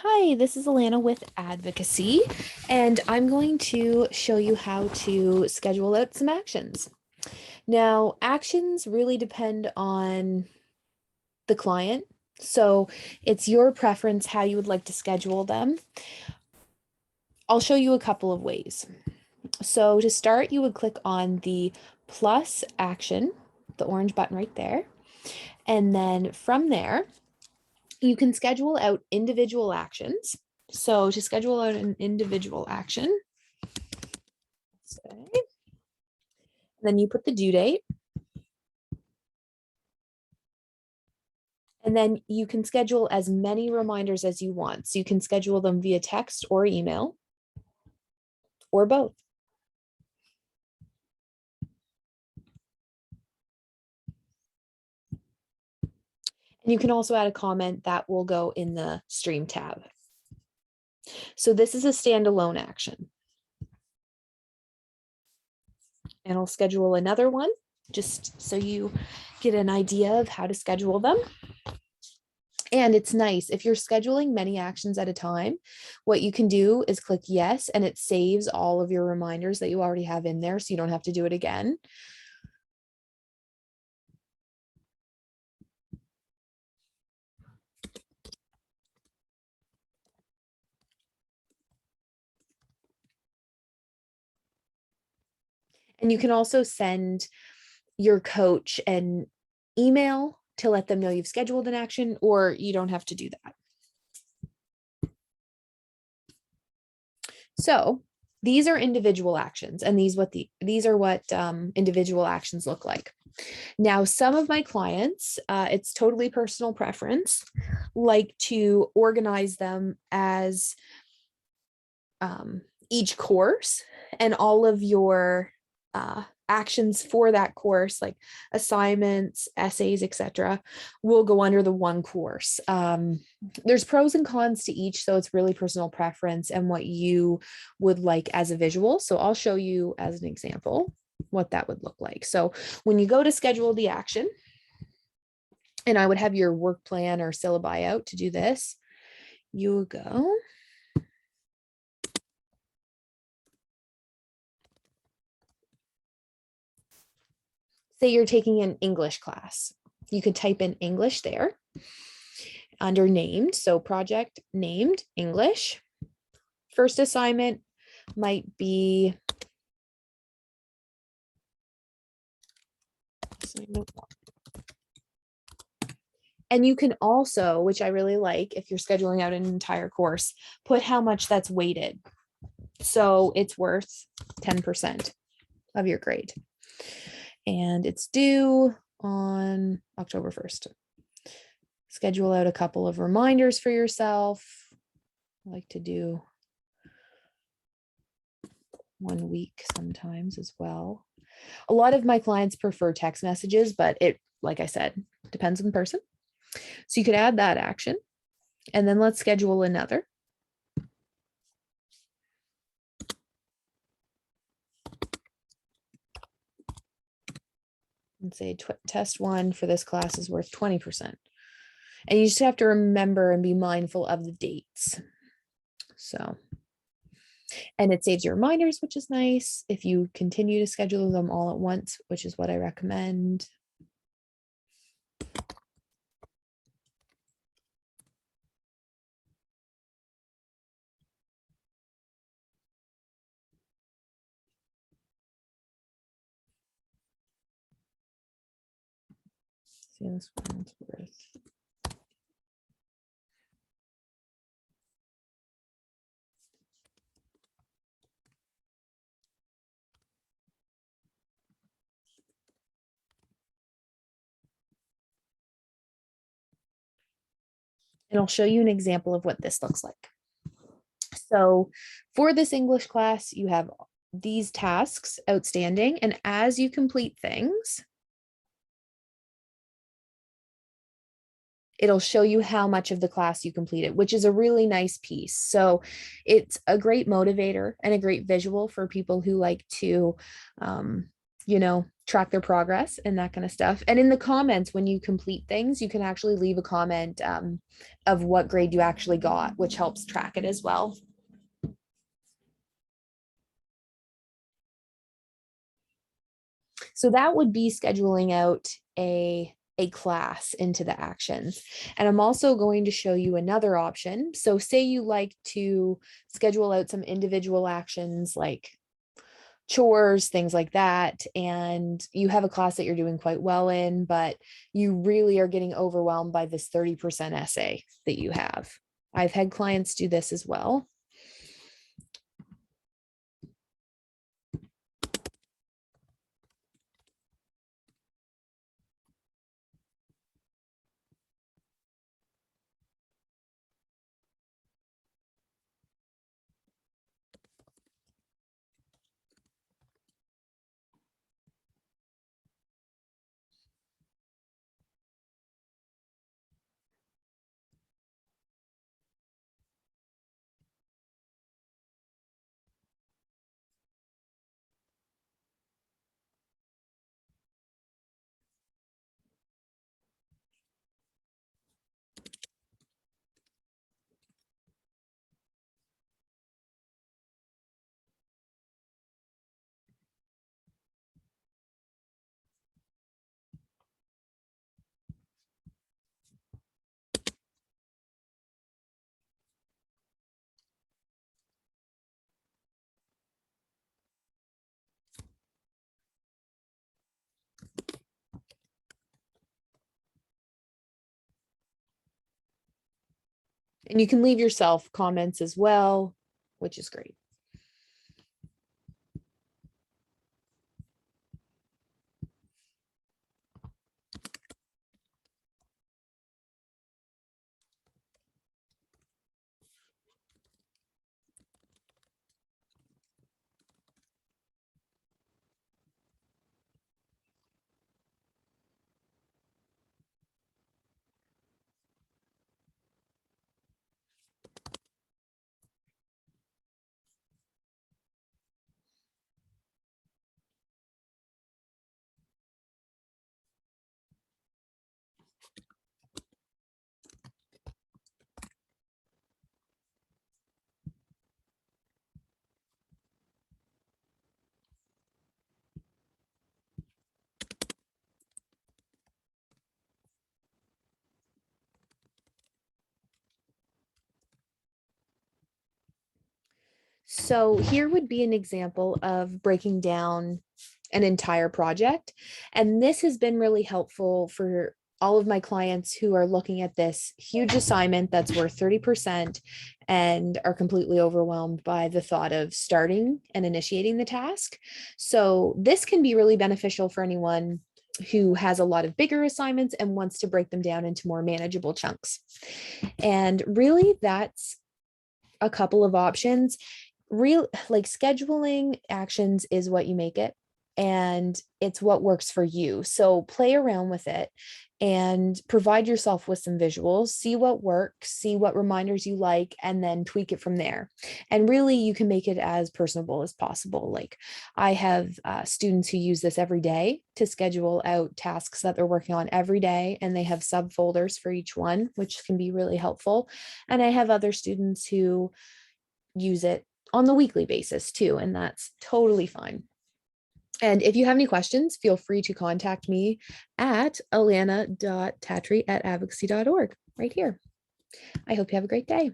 Hi, this is Alana with Advocacy, and I'm going to show you how to schedule out some actions. Now, actions really depend on the client, so it's your preference how you would like to schedule them. I'll show you a couple of ways. So to start, you would click on the plus action, the orange button right there, and then from there, you can schedule out individual actions. So to schedule out an individual action, then you put the due date. And then you can schedule as many reminders as you want. So you can schedule them via text or email or both. And you can also add a comment that will go in the stream tab. So this is a standalone action. And I'll schedule another one just so you get an idea of how to schedule them. And it's nice if you're scheduling many actions at a time, what you can do is click yes, and it saves all of your reminders that you already have in there so you don't have to do it again. And you can also send your coach an email to let them know you've scheduled an action, or you don't have to do that. So these are individual actions, and these are what individual actions look like. Now, some of my clients, it's totally personal preference, like to organize them as each course, and all of your actions for that course, like assignments, essays, etc., will go under the one course. There's pros and cons to each, so it's really personal preference and what you would like as a visual. So I'll show you as an example what that would look like. So when you go to schedule the action, and I would have your work plan or syllabi out to do this, you will go. Say you're taking an English class. You could type in English there under named. So project named English. First assignment might be assignment 1. And you can also, which I really like, if you're scheduling out an entire course, put how much that's weighted. So it's worth 10% of your grade. And it's due on October 1st. Schedule out a couple of reminders for yourself. I like to do 1 week sometimes as well. A lot of my clients prefer text messages, but it, like I said, depends on the person. So you could add that action, and then let's schedule another. And say test 1 for this class is worth 20%. And you just have to remember and be mindful of the dates. So, and it saves your reminders, which is nice if you continue to schedule them all at once, which is what I recommend. See, this one's worth. And I'll show you an example of what this looks like. So for this English class, you have these tasks outstanding, and as you complete things, it'll show you how much of the class you completed, which is a really nice piece. So it's a great motivator and a great visual for people who like to track their progress and that kind of stuff. And in the comments, when you complete things, you can actually leave a comment of what grade you actually got, which helps track it as well. So that would be scheduling out a class into the actions. And I'm also going to show you another option. So say you like to schedule out some individual actions like chores, things like that, and you have a class that you're doing quite well in, but you really are getting overwhelmed by this 30% essay that you have. I've had clients do this as well. And you can leave yourself comments as well, which is great. So here would be an example of breaking down an entire project. And this has been really helpful for all of my clients who are looking at this huge assignment that's worth 30% and are completely overwhelmed by the thought of starting and initiating the task. So this can be really beneficial for anyone who has a lot of bigger assignments and wants to break them down into more manageable chunks. And really, that's a couple of options. Like scheduling actions is what you make it, and it's what works for you. So play around with it and provide yourself with some visuals, see what works, see what reminders you like, and then tweak it from there. And really, you can make it as personable as possible. Like I have students who use this every day to schedule out tasks that they're working on every day, and they have subfolders for each one, which can be really helpful. And I have other students who use it on the weekly basis too, and that's totally fine. And if you have any questions, feel free to contact me at alana.tatry@advocacy.org right here. I hope you have a great day.